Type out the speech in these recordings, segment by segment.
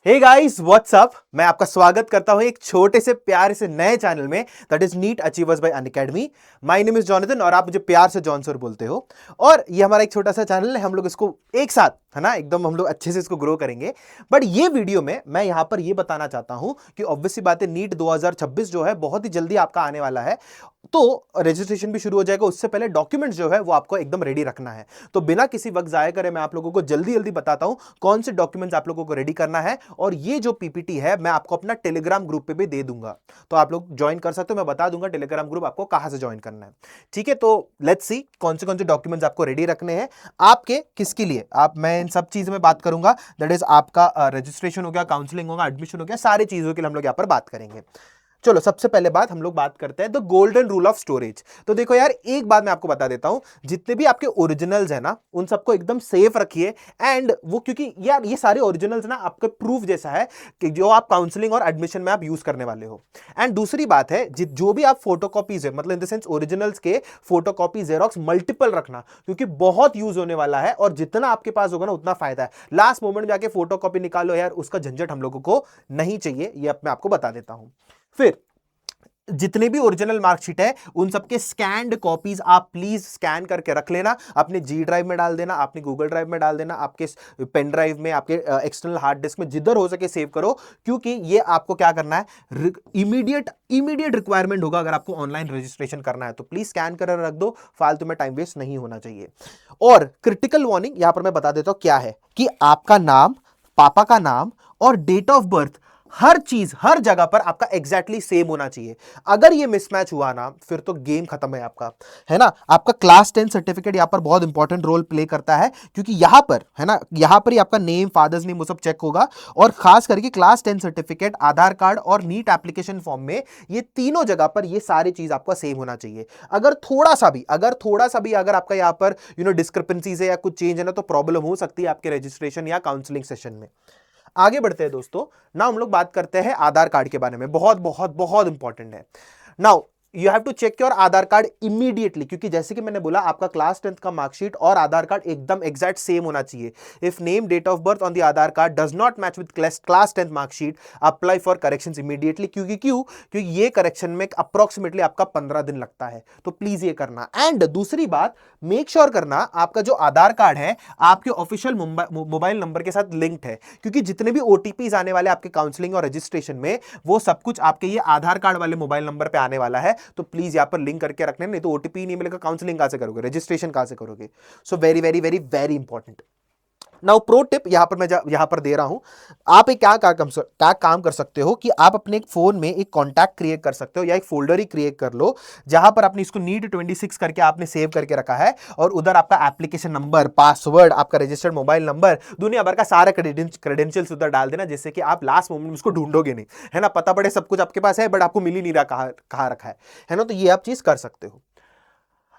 Hey guys what's up. मैं आपका स्वागत करता हूं एक छोटे से प्यारे से नए चैनल में that is NEET achievers by Unacademy. My name is Jonathan और आप मुझे प्यार से जॉन सर बोलते हो। और ये हमारा एक छोटा सा चैनल है, हम लोग इसको एक साथ है ना एकदम हम लोग अच्छे से इसको ग्रो करेंगे। बट ये वीडियो में मैं यहां पर ये बताना चाहता हूं कि ऑब्वियसली बात है, नीट 2026 जो है बहुत ही जल्दी आपका आने वाला है। तो रजिस्ट्रेशन भी शुरू हो जाएगा, उससे पहले डॉक्यूमेंट्स जो है वो आपको एकदम रेडी रखना है। तो बिना किसी वक्त जाया करे मैं आप लोगों को जल्दी जल्दी बताता हूं कौन से डॉक्यूमेंट्स आप लोगों को रेडी करना है। और ये जो पीपीटी है मैं आपको अपना टेलीग्राम ग्रुप पे भी दे दूंगा, तो आप लोग ज्वाइन कर सकते हो। मैं बता दूंगा टेलीग्राम ग्रुप आपको कहां से ज्वाइन करना है। ठीक है, तो लेट्स सी कौन से डॉक्यूमेंट्स आपको रेडी रखने हैं। आपके किसके लिए, आप मैं इन सब चीज में बात करूंगा। दैट इज आपका रजिस्ट्रेशन हो गया, काउंसलिंग होगा, एडमिशन हो गया, सारी चीजों के लिए हम लोग यहां पर बात करेंगे। चलो सबसे पहले बात हम लोग बात करते हैं the golden rule of storage. तो देखो यार, एक बात मैं आपको बता देता हूं, जितने भी आपके ओरिजिनल्स है ना उन सबको एकदम सेफ रखिए। एंड वो क्योंकि यार ये सारे ओरिजिनल्स ना आपके प्रूफ जैसा है कि जो आप काउंसलिंग और एडमिशन में आप यूज करने वाले हो। एंड दूसरी बात है, जो भी आप फोटोकॉपीज है, मतलब इन द सेंस ओरिजिनल्स के फोटोकॉपी जेरोक्स मल्टीपल रखना, क्योंकि बहुत यूज होने वाला है और जितना आपके पास होगा ना उतना फायदा है। लास्ट मोमेंट में जाके फोटोकॉपी निकालो यार, उसका झंझट हम लोगों को नहीं चाहिए, ये मैं आपको बता देता हूं। फिर जितने भी ओरिजिनल मार्कशीट है उन सबके स्कैन्ड कॉपीज आप प्लीज स्कैन करके रख लेना, अपने जी ड्राइव में डाल देना, अपने गूगल ड्राइव में डाल देना, आपके पेन ड्राइव में, आपके एक्सटर्नल हार्ड डिस्क में, जिधर हो सके सेव करो। क्योंकि ये आपको क्या करना है, इमीडिएट रिक्वायरमेंट होगा। अगर आपको ऑनलाइन रजिस्ट्रेशन करना है तो प्लीज स्कैन कर रख दो, फालतू में टाइम वेस्ट नहीं होना चाहिए। और क्रिटिकल वार्निंग यहां पर मैं बता देता हूं क्या है, कि आपका नाम, पापा का नाम और डेट ऑफ बर्थ, हर चीज हर जगह पर आपका एग्जैक्टली सेम होना चाहिए। अगर ये मिसमैच हुआ ना फिर तो गेम खत्म है आपका, है ना। आपका क्लास 10 सर्टिफिकेट यहां पर बहुत इंपॉर्टेंट रोल प्ले करता है, क्योंकि यहां पर है ना, यहां पर ही आपका नेम, फादर्स नेम, वो सब चेक होगा। और खास करके क्लास 10 सर्टिफिकेट, आधार कार्ड और नीट एप्लीकेशन फॉर्म में, ये तीनों जगह पर ये सारी चीज आपका सेम होना चाहिए। अगर थोड़ा सा भी अगर आपका यहां पर डिस्क्रिपेंसीज है या कुछ चेंज है ना, तो प्रॉब्लम हो सकती है आपके रजिस्ट्रेशन या काउंसलिंग सेशन में। आगे बढ़ते हैं दोस्तों, नाउ हम लोग बात करते हैं आधार कार्ड के बारे में। बहुत बहुत बहुत इंपॉर्टेंट है। Now you have to check your Aadhaar card immediately, क्योंकि जैसे कि मैंने बोला आपका क्लास 10th का मार्कशीट और आधार कार्ड एकदम एग्जैक्ट सेम होना चाहिए। If name, date of birth on the Aadhaar card does not match with class 10th marksheet, apply for corrections immediately. क्योंकि ये करेक्शन में अप्रोक्सीमेटली आपका 15 दिन लगता है, तो प्लीज ये करना। एंड दूसरी बात, मेक श्योर करना आपका जो आधार कार्ड है आपके ऑफिशियल मोबाइल नंबर के साथ लिंक्ड है, क्योंकि जितने भी ओटीपीज आने वाले आपके काउंसलिंग और रजिस्ट्रेशन में, वो सब कुछ आपके ये आधार कार्ड वाले मोबाइल नंबर पे आने वाला है। तो प्लीज यहां पर लिंक करके रखने, नहीं तो ओटीपी नहीं मिलेगा, काउंसलिंग कहां से करोगे, रजिस्ट्रेशन कहां से करोगे। So very very very very important. Now pro tip यहां पर मैं यहां पर दे रहा हूं। आप एक क्या काम कर सकते हो कि आप अपने एक फोन में एक कॉन्टैक्ट क्रिएट कर सकते हो, या एक फोल्डर ही क्रिएट कर लो जहां पर आपने इसको नीट 26 करके आपने सेव करके रखा है। और उधर आपका एप्लीकेशन नंबर, पासवर्ड, आपका रजिस्टर्ड मोबाइल नंबर, दुनिया भर का सारा क्रेडेंशियल्स उधर डाल देना, जिससे कि आप लास्ट मोमेंट में उसको ढूंढोगे नहीं, है ना। पता पड़े सब कुछ आपके पास है बट आपको मिल ही नहीं रहा कहां रखा है ना। तो ये आप चीज कर सकते हो।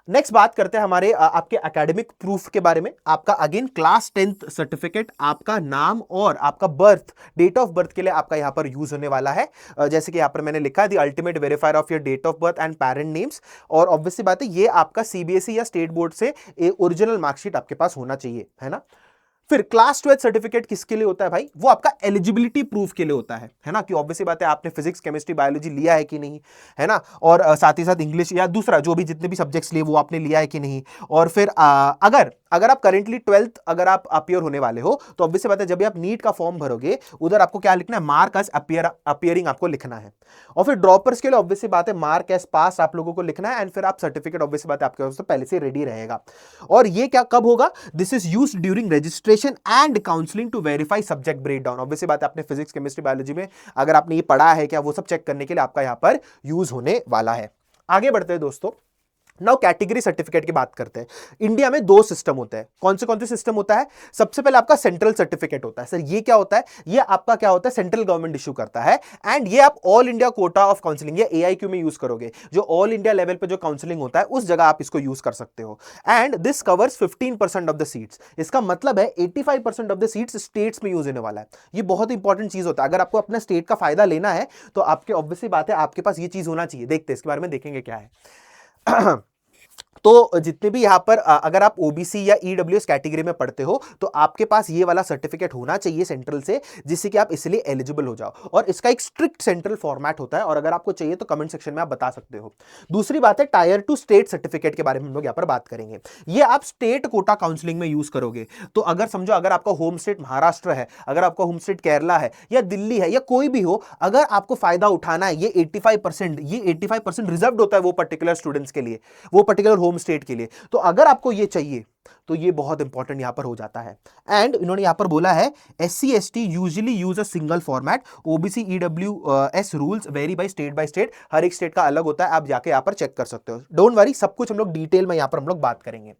नेक्स्ट बात करते हैं हमारे आपके एकेडमिक प्रूफ के बारे में। आपका अगेन क्लास 10th सर्टिफिकेट, आपका नाम और आपका बर्थ, डेट ऑफ बर्थ के लिए आपका यहां पर यूज होने वाला है। जैसे कि यहां पर मैंने लिखा है the ultimate verifier of your date of birth and parent names. और ऑब्वियसली बात है, ये आपका सीबीएसई या स्टेट बोर्ड से ओरिजिनल मार्कशीट आपके पास होना चाहिए, है ना। फिर क्लास 12 सर्टिफिकेट किसके लिए होता है भाई, वो आपका एलिजिबिलिटी प्रूफ के लिए होता है ना। कि ऑब्वियसली बात है आपने फिजिक्स, केमिस्ट्री, बायोलॉजी लिया है कि नहीं, है ना। और साथ ही साथ इंग्लिश या दूसरा जो भी जितने भी सब्जेक्ट्स लिए वो आपने लिया है कि नहीं। और फिर अगर आप करेंटली 12th अगर आप अपियर होने वाले हो, तो ऑब्वियसली बात है जब भी आप नीट का फॉर्म भरोगे उधर आपको क्या लिखना है, मार्क एज अपियरिंग आपको लिखना है। और फिर ड्रॉपर्स के लिए ऑब्वियसली बात है मार्क एज पास आप लोगों को लिखना है। एंड फिर आप सर्टिफिकेट ऑब्वियसली बात है आपके पास तो पहले से रेडी रहेगा। और ये क्या कब होगा, this is use during registration and counselling to verify subject breakdown. Obviously बात है आपने फिजिक्स, केमिस्ट्री, बायोलॉजी में अगर आपने ये पढ़ा है क्या, वो सब चेक करने के लिए आपका यहां पर यूज होने वाला है। आगे बढ़ते हैं दोस्तों, नाउ कैटेगरी सर्टिफिकेट की बात करते हैं। इंडिया में दो सिस्टम होते हैं। कौन से सिस्टम होता है, सबसे पहले आपका सेंट्रल सर्टिफिकेट होता है। सर ये क्या होता है, ये आपका क्या होता है, सेंट्रल गवर्नमेंट इशू करता है। एंड ये आप all India quota of counselling या एआईक्यू में यूज करोगे, जो ऑल इंडिया लेवल पे जो काउंसलिंग होता है उस जगह आप इसको यूज कर सकते हो। And this covers 15% of the seats. इसका मतलब है 85% ऑफ द सीट्स स्टेट्स में यूज होने वाला है। ये बहुत इंपॉर्टेंट चीज होता है। अगर आपको अपने स्टेट का फायदा लेना है तो आपके ऑब्वियसली बात है आपके पास ये चीज होना चाहिए। देखते हैं इसके बारे में, देखेंगे क्या है। तो जितने भी यहां पर अगर आप ओबीसी या ईडब्ल्यूएस कैटेगरी में पढ़ते हो तो आपके पास ये वाला सर्टिफिकेट होना चाहिए सेंट्रल से, जिससे कि आप इसलिए एलिजिबल हो जाओ। और इसका एक स्ट्रिक्ट सेंट्रल फॉर्मेट होता है, और अगर आपको चाहिए तो कमेंट सेक्शन में आप बता सकते हो। दूसरी बात है टायर 2 स्टेट सर्टिफिकेट के बारे में हम लोग यहां पर बात करेंगे। ये आप स्टेट कोटा काउंसलिंग में यूज करोगे। तो अगर समझो अगर आपका होम स्टेट महाराष्ट्र है, अगर आपका होम स्टेट केरला है या दिल्ली है या कोई भी हो, अगर आपको फायदा उठाना है, ये 85% रिजर्व होता है वो पर्टिकुलर स्टूडेंट्स के लिए, वो पर्टिकुलर होम स्टेट के लिए। तो अगर आपको ये चाहिए तो ये बहुत इंपॉर्टेंट यहां पर हो जाता है। एंड इन्होंने यहां पर बोला है SC ST usually use a single format, OBC EWS rules vary by state, हर एक स्टेट का अलग होता है, आप जाके यहां पर चेक कर सकते हो। डोंट वरी, सब कुछ हम लोग डिटेल में यहां पर हम लोग बात करेंगे।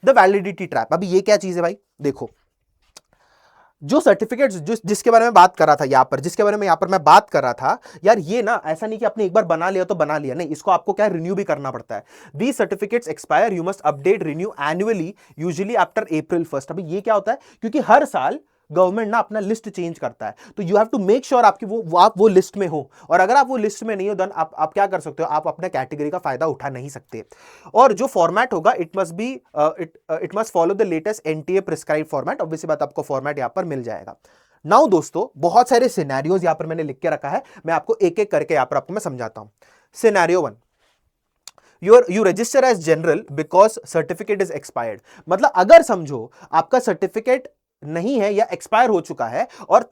द वैलिडिटी ट्रैप, अभी ये क्या चीज है भाई, देखो जो सर्टिफिकेट्स जिसके बारे में बात कर रहा था यहां पर, जिसके बारे में यहां पर मैं बात कर रहा था यार, ये ना ऐसा नहीं कि आपने एक बार बना लिया तो बना लिया, नहीं, इसको आपको क्या रिन्यू भी करना पड़ता है। These certificates expire, you must update renew annually, usually after April 1st। अभी ये क्या होता है, क्योंकि हर साल गवर्नमेंट ना अपना लिस्ट चेंज करता है, तो you have to make sure आपकी आप वो लिस्ट में हो, और अगर आप वो लिस्ट में नहीं हो देन आप क्या कर सकते हो, आप अपने कैटेगरी का फायदा उठा नहीं सकते। और जो फॉर्मेट होगा it must follow the latest NTA prescribe format, obviously बात आपको फॉर्मेट यहां पर मिल जाएगा। नाउ दोस्तों, बहुत सारे सिनेरियोज यहां पर मैंने लिख के रखा है, मैं आपको एक एक करके यहां पर आपको मैं समझाता हूं। Scenario 1, you register as general because certificate is expired। मतलब अगर समझो आपका सर्टिफिकेट नहीं है या एक्सपायर हो चुका है, और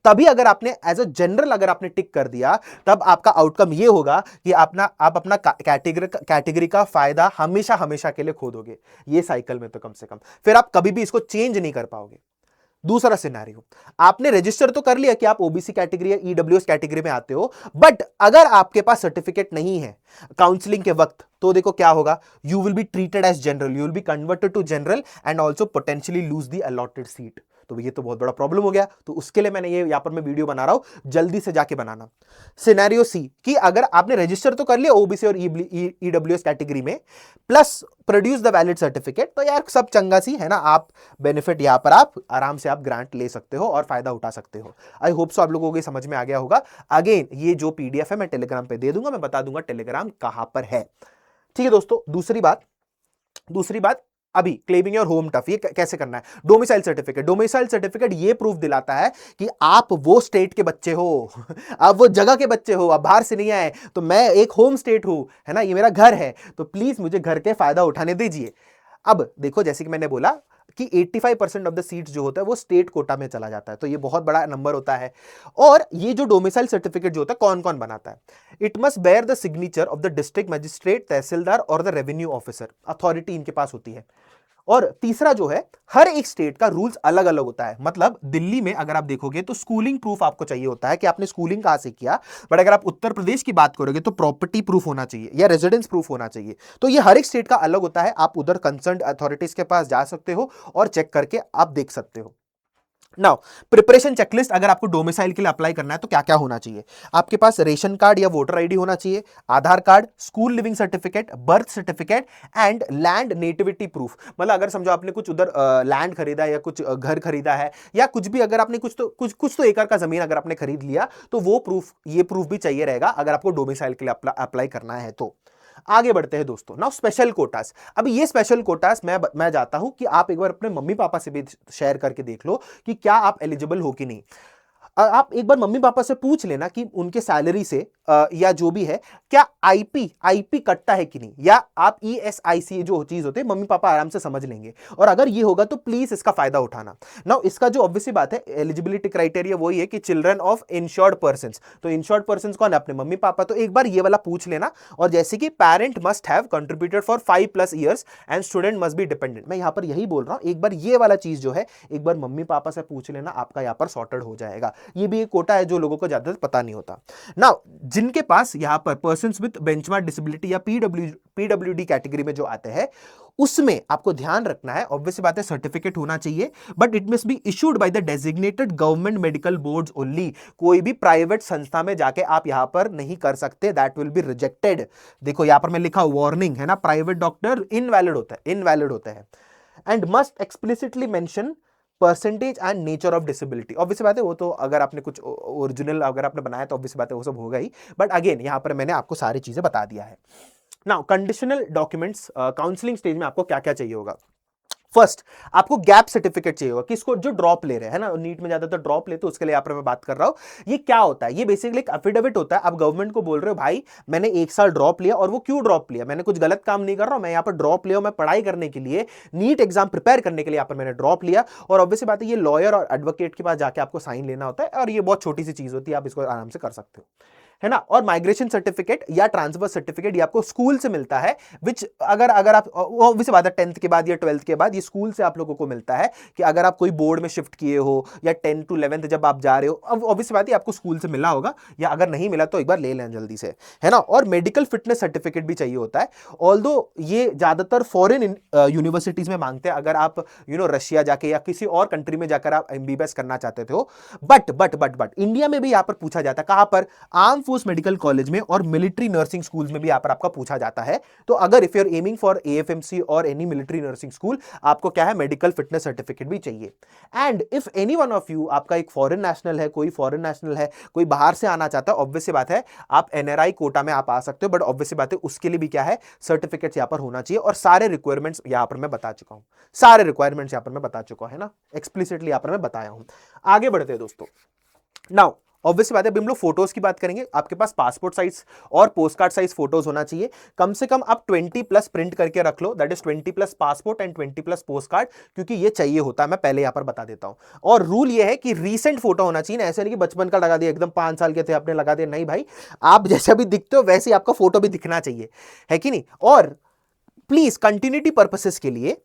तभी अगर आपने एज अ जनरल अगर आपने टिक कर दिया, तब आपका आउटकम ये होगा कि आप अपना कैटेगरी का फायदा हमेशा हमेशा के लिए खो दोगे, ये साइकिल में तो कम से कम, फिर आप कभी भी इसको चेंज नहीं कर पाओगे। दूसरा सिनेरियो, आपने रजिस्टर तो कर लिया कि आप ओबीसी कैटेगरी या ईडब्ल्यूएस कैटेगरी में आते हो, बट अगर आपके पास सर्टिफिकेट नहीं है काउंसलिंग के वक्त, तो देखो क्या होगा, you will be treated as general, you will be converted to general and also potentially lose the allotted seat. तो ये तो बहुत बड़ा प्रॉब्लम हो गया, तो उसके लिए मैंने ये यहां पर मैं वीडियो बना रहा हूं, जल्दी से जाके बनाना। सिनेरियो सी, कि अगर आपने रजिस्टर तो कर लिया ओबीसी और ईडब्ल्यूएस कैटेगरी में, plus produce the valid certificate, तो यार सब चंगा सी है ना, आप बेनिफिट यहां पर आप आराम से आप ग्रांट ले सकते हो और फायदा उठा सकते हो। आई होप सो आप लोगों को समझ में आ गया होगा। अगेन ये जो PDF है मैं टेलीग्राम पे दे दूंगा, मैं बता दूंगा टेलीग्राम कहां पर है। ठीक है दोस्तों, दूसरी बात, अभी क्लेमिंग योर होम टर्फ, ये कैसे करना है। डोमिसाइल सर्टिफिकेट ये प्रूफ दिलाता है कि आप वो स्टेट के बच्चे हो आप वो जगह के बच्चे हो, आप बाहर से नहीं आए, तो मैं एक होम स्टेट हूं, है ना, ये मेरा घर है, तो प्लीज मुझे घर के फायदा उठाने दीजिए। अब देखो, जैसे कि मैंने बोला कि 85% ऑफ द सीट्स जो होता है वो स्टेट कोटा में चला जाता है, तो ये बहुत बड़ा नंबर होता है। और ये जो डोमिसाइल सर्टिफिकेट जो होता है कौन कौन बनाता है, it must bear the signature of the district magistrate, tehsildar और द रेवेन्यू ऑफिसर, अथॉरिटी इनके पास होती है। और तीसरा जो है, हर एक स्टेट का रूल्स अलग अलग होता है। मतलब दिल्ली में अगर आप देखोगे तो स्कूलिंग प्रूफ आपको चाहिए होता है कि आपने स्कूलिंग कहां से किया, बट अगर आप उत्तर प्रदेश की बात करोगे तो प्रॉपर्टी प्रूफ होना चाहिए या रेजिडेंस प्रूफ होना चाहिए। तो ये हर एक स्टेट का अलग होता है, आप उधर कंसर्न्ड अथॉरिटीज के पास जा सकते हो और चेक करके आप देख सकते हो। नाउ प्रिपरेशन चेकलिस्ट, अगर आपको डोमिसाइल के लिए अप्लाई करना है तो क्या क्या होना चाहिए, आपके पास रेशन कार्ड या वोटर आईडी होना चाहिए, Aadhaar card, school leaving certificate, birth certificate and land nativity proof. मतलब अगर समझो आपने कुछ उधर लैंड खरीदा है या कुछ घर खरीदा है या कुछ भी, अगर आपने कुछ तो एकड़ का जमीन अगर आपने खरीद लिया, तो वो प्रूफ, ये प्रूफ भी चाहिए रहेगा अगर आपको डोमिसाइल के लिए अप्लाई करना है तो। आगे बढ़ते हैं दोस्तों। नाउ स्पेशल कोटास, अभी ये स्पेशल कोटास मैं जाता हूं कि आप एक बार अपने मम्मी पापा से भी शेयर करके देख लो कि क्या आप एलिजिबल हो कि नहीं। आप एक बार मम्मी पापा से पूछ लेना कि उनके सैलरी से या जो भी है, क्या आईपी कटता है कि नहीं, या आप ESIC जो चीज होते हैं मम्मी पापा आराम से समझ लेंगे, और अगर ये होगा तो प्लीज इसका फायदा उठाना। नाउ इसका जो ऑब्वियसली बात है, एलिजिबिलिटी क्राइटेरिया वही है कि चिल्ड्रन ऑफ इंश्योर्ड पर्संस, तो इंश्योर्ड पर्संस कौन है, अपने मम्मी पापा, तो एक बार ये वाला पूछ लेना। और जैसे कि parent must have contributed for 5+ years and student must be dependent, मैं यहां पर यही बोल रहा हूं, एक बार ये वाला चीज जो है एक बार मम्मी पापा से पूछ लेना, आपका यहां पर सॉर्टेड हो जाएगा। ये भी एक कोटा है जो लोगों को ज्यादा पता नहीं होता। नाउ जिनके पास यहां पर पर्सन्स विद बेंचमार्क डिसेबिलिटी या PWD कैटेगरी में जो आते हैं, उसमें आपको ध्यान रखना है, ऑब्वियसली बात है सर्टिफिकेट होना चाहिए, but it must be issued by the designated government medical boards only. कोई भी प्राइवेट संस्था में जाके आप यहां पर नहीं कर सकते, दैट विल बी रिजेक्टेड। देखो यहां पर मैं लिखा वार्निंग है ना, प्राइवेट डॉक्टर इनवैलिड होता है and must explicitly mention percentage and nature of disability. Obviously बात है वो तो अगर आपने कुछ ओरिजिनल अगर आपने बनाया तो ऑब्वियसली बात है वो सब होगा ही, बट अगेन यहां पर मैंने आपको सारी चीजें बता दिया है। Now conditional documents counselling stage में आपको क्या क्या चाहिए होगा। फर्स्ट, आपको गैप सर्टिफिकेट चाहिए होगा, किसको, जो ड्रॉप ले रहे हैं ना, नीट में ज्यादातर ड्रॉप लेते, उसके लिए यहाँ पर मैं बात कर रहा हूं। ये क्या होता है, ये बेसिकली एक एफिडेविट होता है। आप गवर्नमेंट को बोल रहे हो भाई मैंने 1 साल ड्रॉप लिया, और वो क्यों ड्रॉप लिया, मैंने कुछ गलत काम नहीं कर रहा हूं, मैं यहाँ पर ड्रॉप लिया, मैं पढ़ाई करने के लिए, नीट एग्जाम प्रिपेयर करने के लिए यहाँ पर मैंने ड्रॉप लिया। और ऑब्वियसली बात है ये लॉयर और एडवोकेट के पास जाके आपको साइन लेना होता है, और ये बहुत छोटी सी चीज होती है, आप इसको आराम से कर सकते हो, है ना। और माइग्रेशन सर्टिफिकेट या ट्रांसफर सर्टिफिकेट ये आपको स्कूल से मिलता है, विच अगर अगर आप ऑब्वियसली बात है 10th के बाद या 12th के बाद ये स्कूल से आप लोगों को मिलता है, कि अगर आप कोई बोर्ड में शिफ्ट किए हो या 10 to 11th जब आप जा रहे हो, अब ऑब्वियसली बात है आपको स्कूल से मिला होगा, या अगर नहीं मिला तो एक बार ले लें जल्दी से, है ना। और मेडिकल फिटनेस सर्टिफिकेट भी चाहिए होता है, ऑल्दो ये ज्यादातर फॉरेन यूनिवर्सिटीज में मांगते हैं, अगर आप रशिया जाके या किसी और कंट्री में जाकर आप एमबीबीएस करना चाहते थे हो। बट इंडिया में भी यहां पर पूछा जाता है, कहां पर, आर्म फोर्स मेडिकल कॉलेज में और मिलिट्री नर्सिंग स्कूल्स में भी यहां पर आपका पूछा जाता है। तो अगर if you are aiming for AFMC और एनी मिलिट्री नर्सिंग स्कूल, आपको क्या है, मेडिकल फिटनेस सर्टिफिकेट भी चाहिए। And if any one of you, आपका एक फॉरेन नेशनल है, कोई फॉरेन नेशनल है, कोई बाहर से आना चाहता है, ऑब्वियसली बात है आप एनआरआई कोटा में आप आ सकते हो, बट ऑब्वियसली बात है उसके लिए भी क्या है, सर्टिफिकेट्स यहां पर होना चाहिए। और सारे रिक्वायरमेंट्स यहां पर मैं बता चुका हूं, सारे रिक्वायरमेंट्स यहां पर मैं बता चुका हूं, है ना, एक्सप्लिसिटली यहां पर मैं बताया हूं। आगे बढ़ते हैं दोस्तों। नाउ ऑब्वियसली बात है, अभी हम लोग फोटोज की बात करेंगे। आपके पास पासपोर्ट साइज और पोस्ट कार्ड साइज फोटोज होना चाहिए, कम से कम आप 20+ प्रिंट करके रख लो, that is 20+ passport and 20+ post card, क्योंकि ये चाहिए होता है, मैं पहले यहां पर बता देता हूं। और रूल ये है कि रीसेंट फोटो होना चाहिए ना, ऐसे नहीं कि बचपन का लगा दिया, एकदम 5 साल के थे आपने लगा दिया, नहीं भाई, आप जैसा भी दिखते हो वैसे ही आपका फोटो भी दिखना चाहिए, है कि नहीं। और प्लीज कंटिन्यूटी पर्पसेस के लिए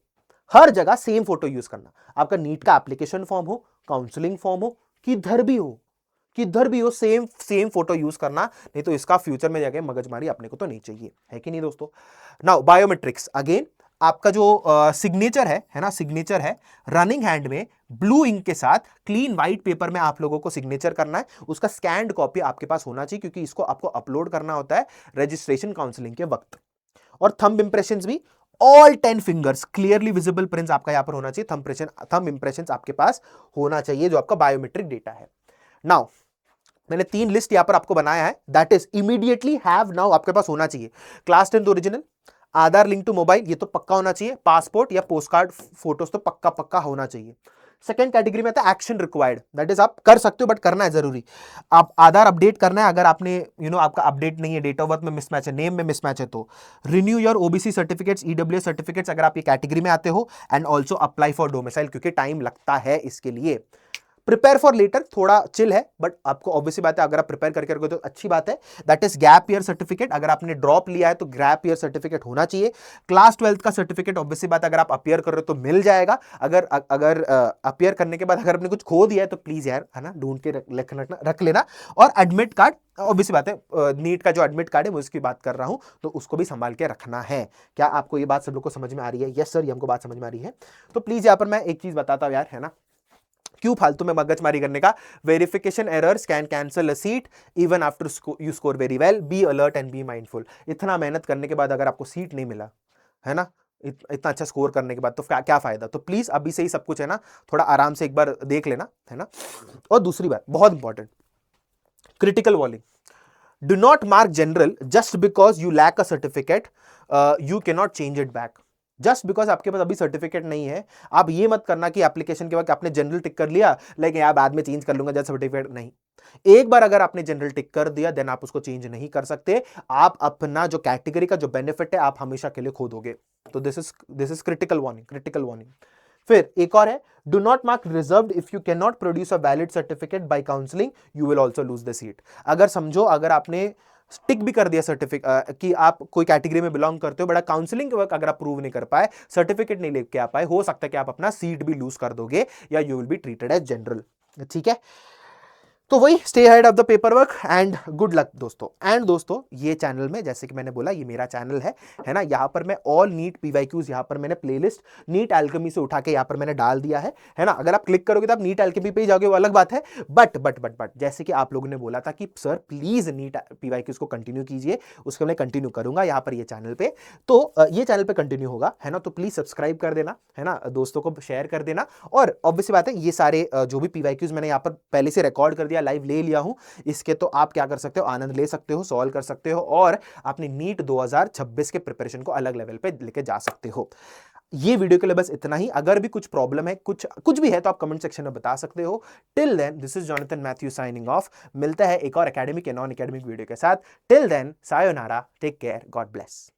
हर जगह सेम फोटो यूज करना। आपका नीट का एप्लीकेशन फॉर्म हो, काउंसलिंग फॉर्म हो, किधर भी हो सेम फोटो यूज करना, नहीं तो इसका फ्यूचर में जाके मगजमारी अपने को तो नहीं चाहिए, है कि नहीं दोस्तों। नाउ बायोमेट्रिक्स, अगेन आपका जो सिग्नेचर है ना, सिग्नेचर है रनिंग हैंड में ब्लू इंक के साथ क्लीन व्हाइट पेपर में आप लोगों को सिग्नेचर करना है, उसका स्कैन्ड कॉपी आपके पास होना चाहिए, क्योंकि इसको आपको अपलोड करना होता है रजिस्ट्रेशन काउंसलिंग के वक्त। और थंब इंप्रेशंस भी, all 10 fingers clearly visible prints आपका यहां पर होना चाहिए, थंब इंप्रेशंस आपके पास होना चाहिए, जो आपका बायोमेट्रिक डेटा है। नाउ मैंने 3 लिस्ट यहां पर आपको बनाया है, that is immediately have now आपके पास होना चाहिए class 10 original, Aadhaar link to mobile, ये तो पक्का होना चाहिए, पासपोर्ट या पोस्ट कार्ड फोटोज तो पक्का होना चाहिए। सेकंड कैटेगरी में आता है एक्शन रिक्वायर्ड, दैट इज आप कर सकते हो बट करना है जरूरी। आप आधार अपडेट करना है, अगर आपने आपका अपडेट नहीं है, डेट ऑफ बर्थ में मिसमैच है, नेम में मिसमैच है, तो renew your OBC certificates, EWS certificates अगर आप ये कैटेगरी में आते हो, and also apply for domicile, क्योंकि टाइम लगता है इसके लिए। प्रिपेयर फॉर लेटर थोड़ा चिल है, बट आपको ऑब्वियसली बात है अगर आप प्रिपेयर करके रखोगे तो अच्छी बात है। That is gap year certificate, अगर आपने ड्रॉप लिया है तो गैप ईयर सर्टिफिकेट होना चाहिए। क्लास 12th का सर्टिफिकेट ऑब्वियसली बात है अगर आप अपियर कर रहे हो तो मिल जाएगा, अगर अपियर करने के बाद अगर आपने कुछ खो दिया है तो प्लीज यार, है ना, ढूंढ के रख लेना। और एडमिट कार्ड, ऑब्वियसली बात है नीट का जो एडमिट कार्ड है मैं उसकी बात कर रहा हूं, तो उसको भी संभाल के रखना है। क्या आपको ये बात सब लोग को समझ में आ रही है? यस सर, ये हमको बात समझ में आ रही है। तो प्लीज यहां पर मैं एक चीज बताता हूं यार, है ना, क्यों फालतू में मगजमारी करने का। Verification errors can cancel a seat even after you score very well, be alert and be mindful. इतना मेहनत करने के बाद अगर आपको सीट नहीं मिला, है ना, इतना अच्छा स्कोर करने के बाद, तो क्या फायदा। तो प्लीज अभी से ही सब कुछ है ना, थोड़ा आराम से एक बार देख लेना, है ना। और दूसरी बात बहुत important, critical warning, do not mark general just because you lack a certificate, you can not change it back. Just because आपके पास अभी सर्टिफिकेट नहीं है, आप ये मत करना कि एप्लीकेशन के वक्त आपने जनरल टिक कर लिया, लेकिन यार बाद में चेंज कर लूंगा जब सर्टिफिकेट नहीं। एक बार अगर आपने जनरल टिक कर दिया देन आप उसको चेंज नहीं कर सकते, आप अपना जो कैटेगरी का जो बेनिफिट है आप हमेशा के लिए खो दोगे। तो दिस इज क्रिटिकल वार्निंग। फिर एक और है, do not mark reserved if you can not produce a valid certificate bye counselling, you will also lose the seat. अगर समझो अगर आपने टिक भी कर दिया सर्टिफिकेट कि आप कोई कैटेगरी में बिलोंग करते हो, बड़ा काउंसलिंग के वक्त अगर आप प्रूव नहीं कर पाए, सर्टिफिकेट नहीं लेके आ पाए, हो सकता है कि आप अपना सीट भी लूज कर दोगे, या you will be treated as general. ठीक है, तो वही stay head of the paper work and good luck दोस्तों। एंड दोस्तों ये चैनल में, जैसे कि मैंने बोला, ये मेरा चैनल है ना, यहाँ पर मैं ऑल नीट पीवाईक्यूज, यहाँ पर मैंने प्लेलिस्ट नीट एल्केमी से उठा के यहाँ पर मैंने डाल दिया है ना। अगर आप क्लिक करोगे तो आप नीट एल्केमी पे ही जाओगे, वो अलग बात है। बट जैसे कि आप लोगों ने बोला था कि सर प्लीज नीट पीवाईक्यूज को कंटिन्यू कीजिए, उसको मैं कंटिन्यू करूंगा यहाँ पर ये चैनल पे, तो ये चैनल पे कंटिन्यू होगा, है ना। तो प्लीज सब्सक्राइब कर देना, है ना, दोस्तों को शेयर कर देना। और ऑब्वियसली बात है ये सारे जो भी पीवाईक्यूज मैंने यहाँ पर पहले से रिकॉर्ड कर दिया, लिया, लाइव ले लिया हूं, इसके तो आप क्या कर सकते हो, आनंद ले सकते हो, सॉल्व कर सकते हो और अपनी नीट 2026 के प्रिपरेशन को अलग लेवल पे लेके जा सकते हो। ये वीडियो के लिए बस इतना ही। अगर भी कुछ प्रॉब्लम है, कुछ भी है, तो आप कमेंट सेक्शन में बता सकते हो। Till then, this is Jonathan Matthew signing off. मिलता है एक और एकेडमिक या नॉन एकेडमिक वीडियो के साथ। Till then, sayonara, take care, God bless.